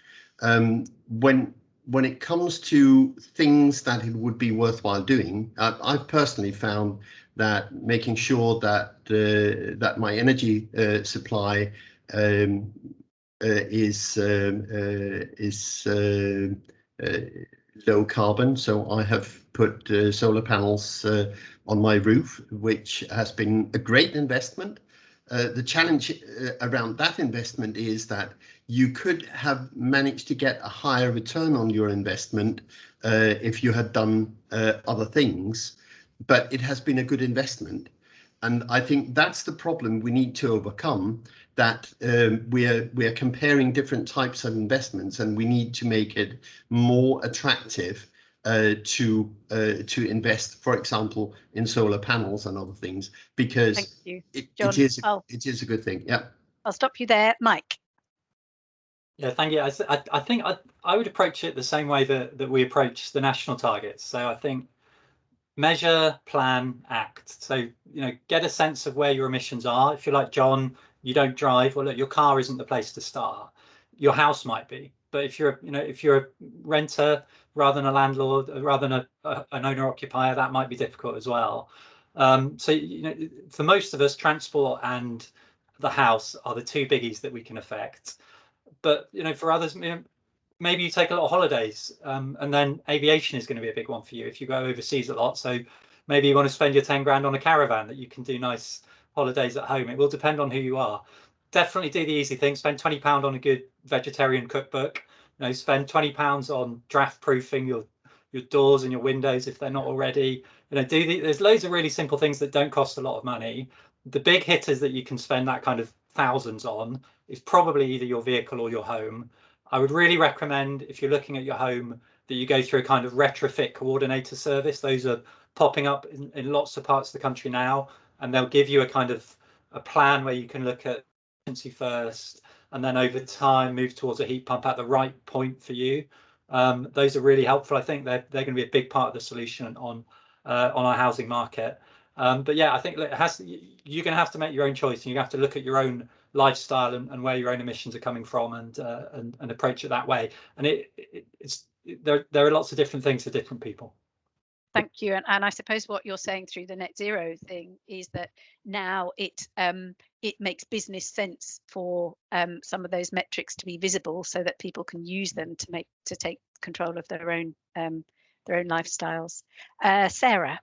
E: When it comes to things that it would be worthwhile doing, I've personally found that making sure that that my energy supply is low carbon. So I have put solar panels on my roof, which has been a great investment. The challenge around that investment is that you could have managed to get a higher return on your investment if you had done other things, but it has been a good investment. And I think that's the problem we need to overcome, that we are comparing different types of investments, and we need to make it more attractive to invest, for example, in solar panels and other things, because it is a good thing. Yeah.
A: I'll stop you there, Mike.
B: Yeah, thank you. I think I would approach it the same way that we approach the national targets. So I think measure, plan, act. So, you know, get a sense of where your emissions are. If you're like John, you don't drive, well, look, your car isn't the place to start. Your house might be, but if you're, you know, if you're a renter rather than a landlord, rather than an owner occupier, that might be difficult as well. So, you know, for most of us, transport and the house are the two biggies that we can affect. But, you know, for others, maybe you take a lot of holidays, and then aviation is going to be a big one for you if you go overseas a lot. So maybe you want to spend your 10 grand on a caravan that you can do nice holidays at home. It will depend on who you are. Definitely do the easy thing. Spend £20 on a good vegetarian cookbook. You know, spend £20 on draft proofing your doors and your windows if they're not already. You know, there's loads of really simple things that don't cost a lot of money. The big hitters that you can spend that kind of thousands on is probably either your vehicle or your home. I would really recommend, if you're looking at your home, that you go through a kind of retrofit coordinator service. Those are popping up in lots of parts of the country now, and they'll give you a kind of a plan where you can look at efficiency first, and then over time move towards a heat pump at the right point for you. Those are really helpful. I think they're going to be a big part of the solution on our housing market. But yeah, I think you're going to have to make your own choice, and you have to look at your own lifestyle and where your own emissions are coming from, and approach it that way. And there are lots of different things for different people.
A: Thank you. And I suppose what you're saying through the net zero thing is that now it makes business sense for some of those metrics to be visible, so that people can use them to take control of their own lifestyles. Sarah.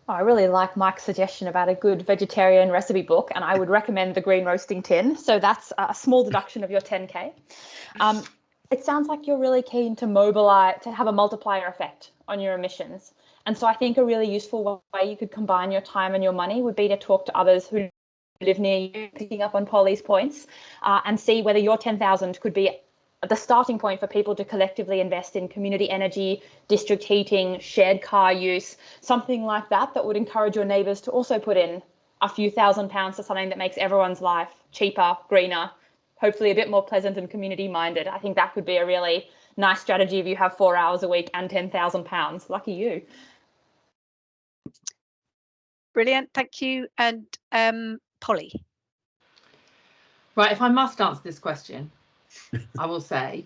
C: I really like Mike's suggestion about a good vegetarian recipe book, and I would recommend the green roasting tin. So that's a small deduction of your 10K. It sounds like you're really keen to mobilize, to have a multiplier effect on your emissions. And so I think a really useful way you could combine your time and your money would be to talk to others who live near you, picking up on Polly's points, and see whether your 10,000 could be the starting point for people to collectively invest in community energy, district heating, shared car use, something like that, that would encourage your neighbours to also put in a few £1,000s to something that makes everyone's life cheaper, greener, hopefully a bit more pleasant and community minded. I think that could be a really nice strategy if you have 4 hours a week and £10,000. Lucky you.
A: Brilliant, thank you. And Polly.
D: Right, if I must answer this question, I will say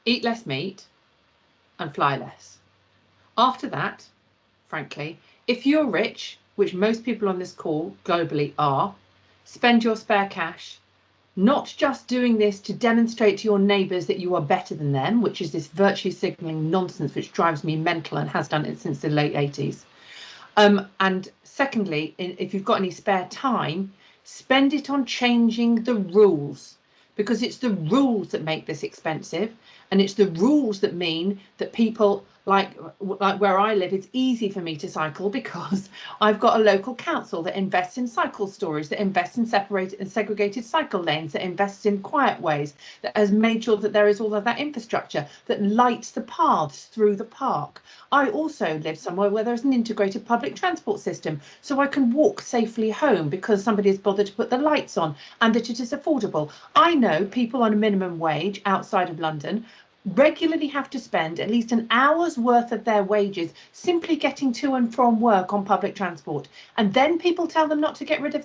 D: eat less meat and fly less. After that, frankly, if you're rich, which most people on this call globally are, spend your spare cash not just doing this to demonstrate to your neighbours that you are better than them, which is this virtue signalling nonsense which drives me mental and has done it since the late 80s. And secondly, if you've got any spare time, spend it on changing the rules, because it's the rules that make this expensive, and it's the rules that mean that people like where I live, it's easy for me to cycle because I've got a local council that invests in cycle storage, that invests in separated and segregated cycle lanes, that invests in quiet ways, that has made sure that there is all of that infrastructure that lights the paths through the park. I also live somewhere where there's an integrated public transport system, so I can walk safely home because somebody has bothered to put the lights on, and that it is affordable. I know people on a minimum wage outside of London regularly have to spend at least an hour's worth of their wages simply getting to and from work on public transport, and then people tell them to get rid of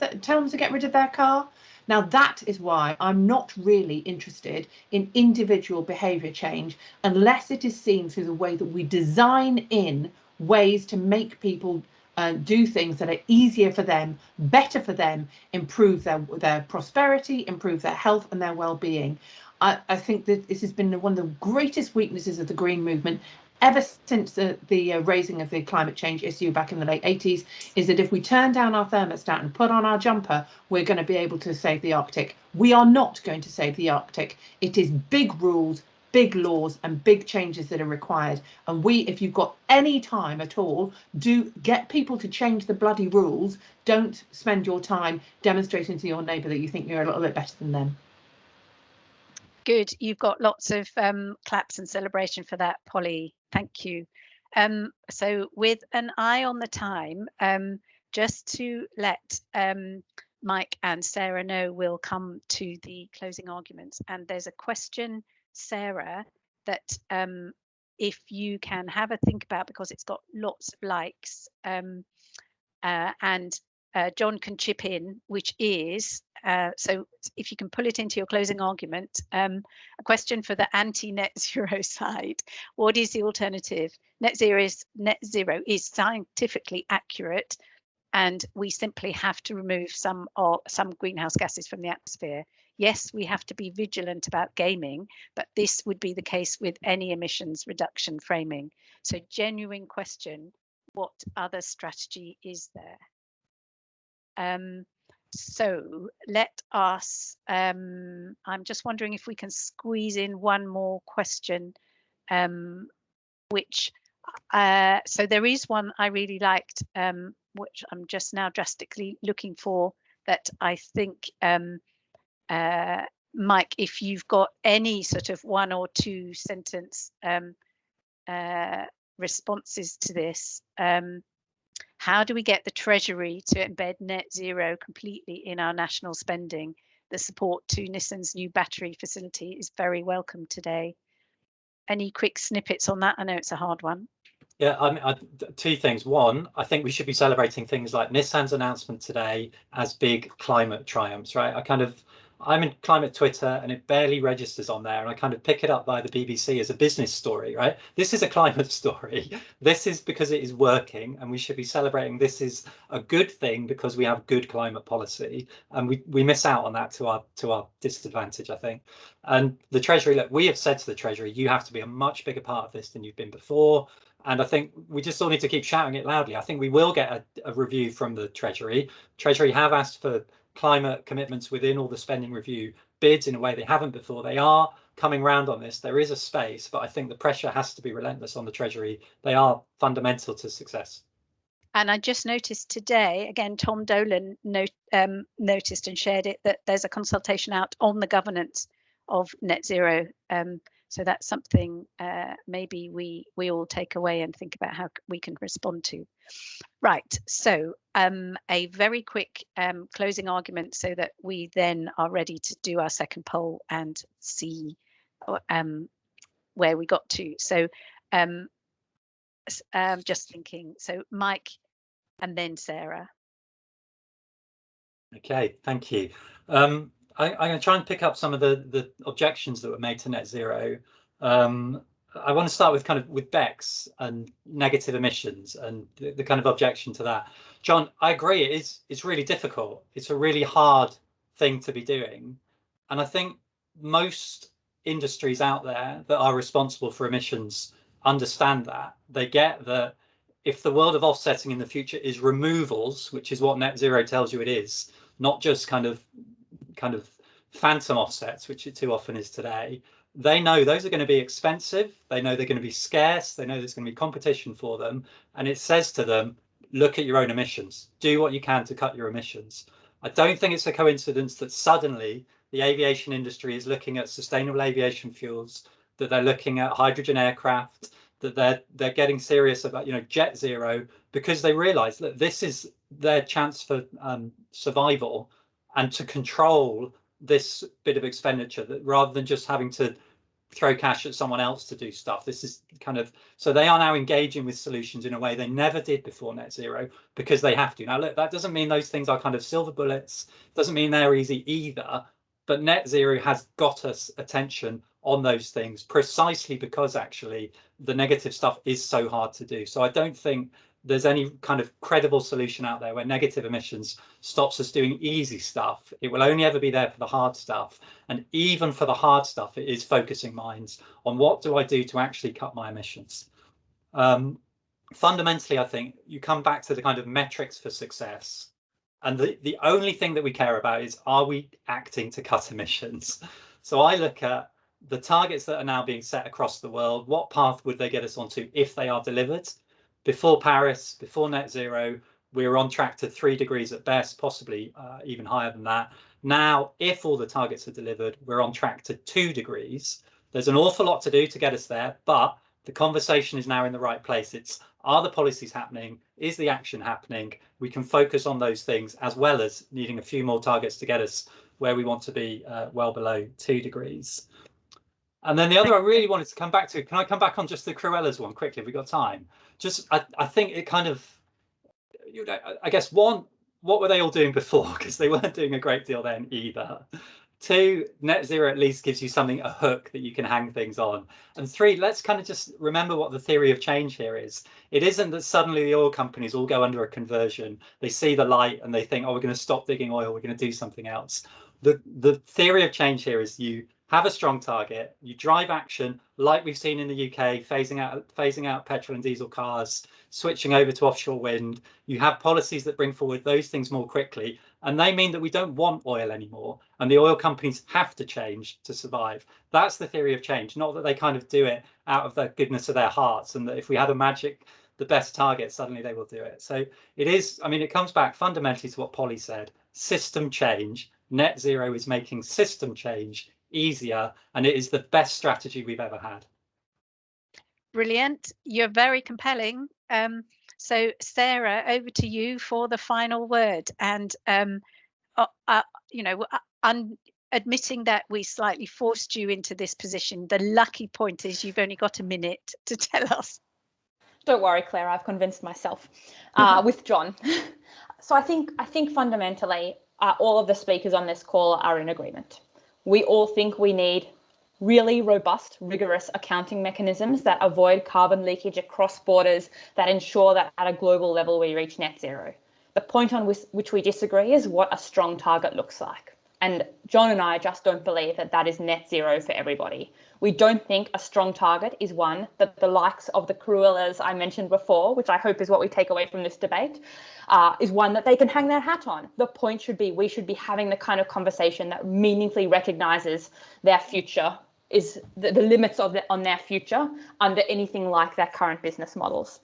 D: their car. Now that is why I'm not really interested in individual behaviour change unless it is seen through the way that we design in ways to make people do things that are easier for them, better for them, improve their prosperity, improve their health and their well-being. I think that this has been one of the greatest weaknesses of the Green movement ever since the raising of the climate change issue back in the late 80s, is that if we turn down our thermostat and put on our jumper, we're going to be able to save the Arctic. We are not going to save the Arctic. It is big rules, big laws and big changes that are required. And if you've got any time at all, do get people to change the bloody rules. Don't spend your time demonstrating to your neighbour that you think you're a little bit better than them.
A: Good, you've got lots of claps and celebration for that, Polly. Thank you. So with an eye on the time, just to let Mike and Sarah know, we'll come to the closing arguments. And there's a question, Sarah, that if you can have a think about, because it's got lots of likes, and John can chip in, which is, so if you can pull it into your closing argument, a question for the anti-net zero side. What is the alternative? Net zero is scientifically accurate, and we simply have to remove some greenhouse gases from the atmosphere. Yes, we have to be vigilant about gaming, but this would be the case with any emissions reduction framing. So genuine question, what other strategy is there? So let us, I'm just wondering if we can squeeze in one more question, which, so there is one I really liked, which I'm just now drastically looking for, that I think Mike, if you've got any sort of 1 or 2 sentence responses to this, how do we get the Treasury to embed net zero completely in our national spending? The support to Nissan's new battery facility is very welcome today. Any quick snippets on that? I know it's a hard one.
B: Yeah, I mean, 2 things. One, I think we should be celebrating things like Nissan's announcement today as big climate triumphs, right? I'm in climate Twitter and it barely registers on there, and I kind of pick it up by the BBC as a business story, right? This is a climate story. This is because it is working, and we should be celebrating this is a good thing because we have good climate policy, and we miss out on that to our disadvantage, I think. And the Treasury, look, we have said to the Treasury, you have to be a much bigger part of this than you've been before. And I think we just all need to keep shouting it loudly. I think we will get a review from the Treasury. Treasury have asked for climate commitments within all the spending review bids in a way they haven't before. They are coming round on this. There is a space, but I think the pressure has to be relentless on the Treasury. They are fundamental to success.
A: And I just noticed today, again, Tom Dolan noticed and shared it, that there's a consultation out on the governance of net zero. So that's something maybe we all take away and think about how we can respond to. Right, so a very quick closing argument so that we then are ready to do our second poll and see where we got to. So just thinking, so Mike and then Sarah.
B: Okay, thank you. I'm going to try and pick up some of the objections that were made to net zero. I want to start with with BECCS and negative emissions and the kind of objection to that. John, I agree, it's really difficult. It's a really hard thing to be doing. And I think most industries out there that are responsible for emissions understand that. They get that if the world of offsetting in the future is removals, which is what net zero tells you it is, not just kind of phantom offsets, which it too often is today, they know those are going to be expensive. They know they're going to be scarce. They know there's going to be competition for them. And it says to them, look at your own emissions. Do what you can to cut your emissions. I don't think it's a coincidence that suddenly the aviation industry is looking at sustainable aviation fuels, that they're looking at hydrogen aircraft, that they're getting serious about jet zero, because they realize that this is their chance for survival and to control this bit of expenditure, that rather than just having to throw cash at someone else to do stuff. This is so they are now engaging with solutions in a way they never did before net zero, because they have to. Now look, that doesn't mean those things are kind of silver bullets, doesn't mean they're easy either, but net zero has got us attention on those things precisely because actually the negative stuff is so hard to do. So I don't think there's any kind of credible solution out there where negative emissions stops us doing easy stuff. It will only ever be there for the hard stuff. And even for the hard stuff, it is focusing minds on what do I do to actually cut my emissions. Fundamentally, I think you come back to the kind of metrics for success. And the only thing that we care about is, are we acting to cut emissions? So I look at the targets that are now being set across the world. What path would they get us onto if they are delivered? Before Paris, before net zero, we were on track to 3 degrees at best, possibly even higher than that. Now, if all the targets are delivered, we're on track to 2 degrees. There's an awful lot to do to get us there, but the conversation is now in the right place. It's, are the policies happening? Is the action happening? We can focus on those things, as well as needing a few more targets to get us where we want to be, well below 2 degrees. And then the other I really wanted to come back to, can I come back on just the Cruella's one quickly? Have we got time? Just, I think it kind of, I guess one, what were they all doing before? Because they weren't doing a great deal then either. 2, net zero at least gives you something, a hook that you can hang things on. And 3, let's kind of just remember what the theory of change here is. It isn't that suddenly the oil companies all go under a conversion. They see the light and they think, oh, we're going to stop digging oil, we're going to do something else. The theory of change here is you have a strong target, you drive action like we've seen in the UK, phasing out petrol and diesel cars, switching over to offshore wind. You have policies that bring forward those things more quickly, and they mean that we don't want oil anymore, and the oil companies have to change to survive. That's the theory of change, not that they kind of do it out of the goodness of their hearts, and that if we had the best target, suddenly they will do it. So it is, I mean, it comes back fundamentally to what Polly said, system change. Net zero is making system change easier, and it is the best strategy we've ever had.
A: Brilliant. You're very compelling. So Sarah, over to you for the final word. And you know, admitting that we slightly forced you into this position, the lucky point is you've only got a minute to tell us.
C: Don't worry, Claire, I've convinced myself with John. So I think fundamentally all of the speakers on this call are in agreement. We all think we need really robust, rigorous accounting mechanisms that avoid carbon leakage across borders, that ensure that at a global level we reach net zero. The point on which we disagree is what a strong target looks like. And John and I just don't believe that that is net zero for everybody. We don't think a strong target is one that the likes of the Cruellas I mentioned before, which I hope is what we take away from this debate, is one that they can hang their hat on. The point should be we should be having the kind of conversation that meaningfully recognises their future, is the limits of on their future under anything like their current business models.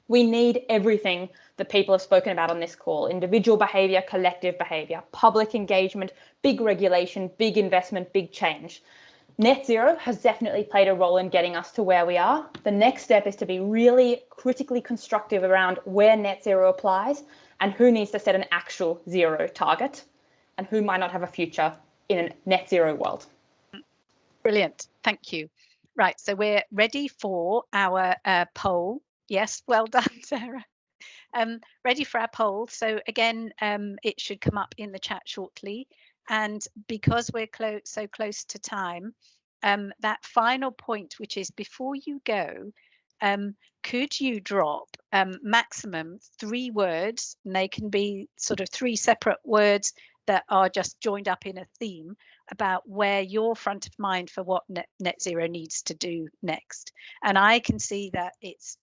C: We need everything that people have spoken about on this call: individual behaviour, collective behaviour, public engagement, big regulation, big investment, big change. Net zero has definitely played a role in getting us to where we are. The next step is to be really critically constructive around where net zero applies and who needs to set an actual zero target and who might not have a future in a net zero world.
A: Brilliant. Thank you. Right. So we're ready for our poll. Yes. Well done, Sarah. Ready for our poll. So again, it should come up in the chat shortly. And because we're so close to time, that final point, which is before you go, could you drop maximum 3 words, and they can be sort of 3 separate words that are just joined up in a theme, about where you're front of mind for what net zero needs to do next. And I can see that it's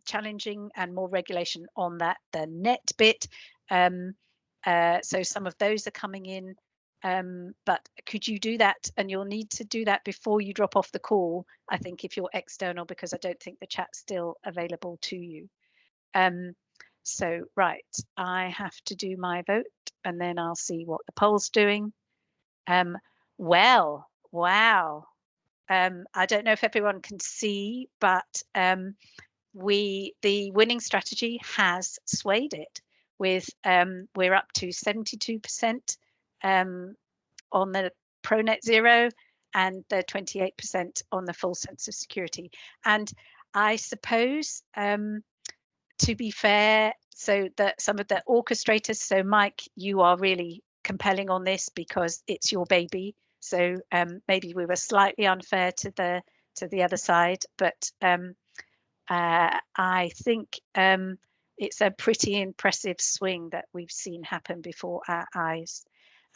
A: challenging and more regulation on that, the net bit. So some of those are coming in. But could you do that? And you'll need to do that before you drop off the call, I think, if you're external, because I don't think the chat's still available to you. So, right, I have to do my vote and then I'll see what the poll's doing. Well, wow. I don't know if everyone can see, but the winning strategy has swayed it with we're up to 72% on the pro net zero and the 28% on the full sense of security. And I suppose, to be fair, so that some of the orchestrators, so Mike, you are really compelling on this because it's your baby. So maybe we were slightly unfair to the other side, but I think it's a pretty impressive swing that we've seen happen before our eyes.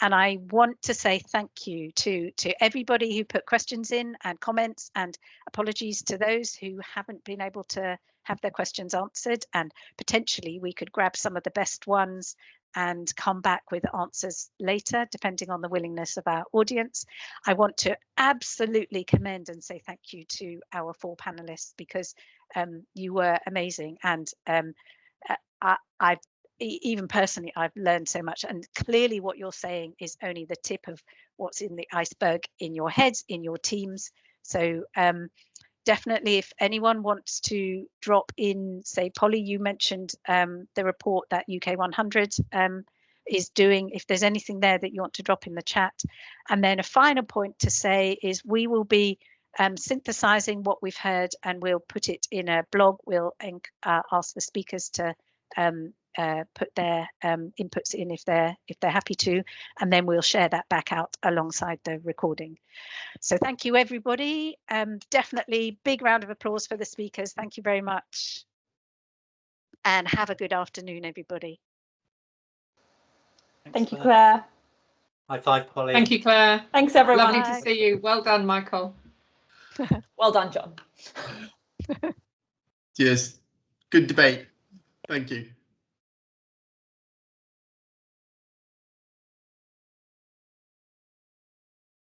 A: And I want to say thank you to everybody who put questions in and comments, and apologies to those who haven't been able to have their questions answered, and potentially we could grab some of the best ones and come back with answers later, depending on the willingness of our audience. I want to absolutely commend and say thank you to our 4 panelists, because you were amazing, and even personally, I've learned so much, and clearly what you're saying is only the tip of what's in the iceberg in your heads, in your teams. So definitely, if anyone wants to drop in, say, Polly, you mentioned the report that UK 100 is doing, if there's anything there that you want to drop in the chat. And then a final point to say is we will be synthesizing what we've heard, and we'll put it in a blog. We'll ask the speakers to put their inputs in if they're happy to, and then we'll share that back out alongside the recording. So thank you, everybody. Definitely big round of applause for the speakers. Thank you very much, and have a good afternoon, everybody.
C: Thank you, Claire.
B: High five, Polly.
D: Thank you, Claire.
C: Thanks, everyone.
D: Lovely to see you. Well done, Michael.
C: Well done, John.
E: Cheers. Good debate. Thank you.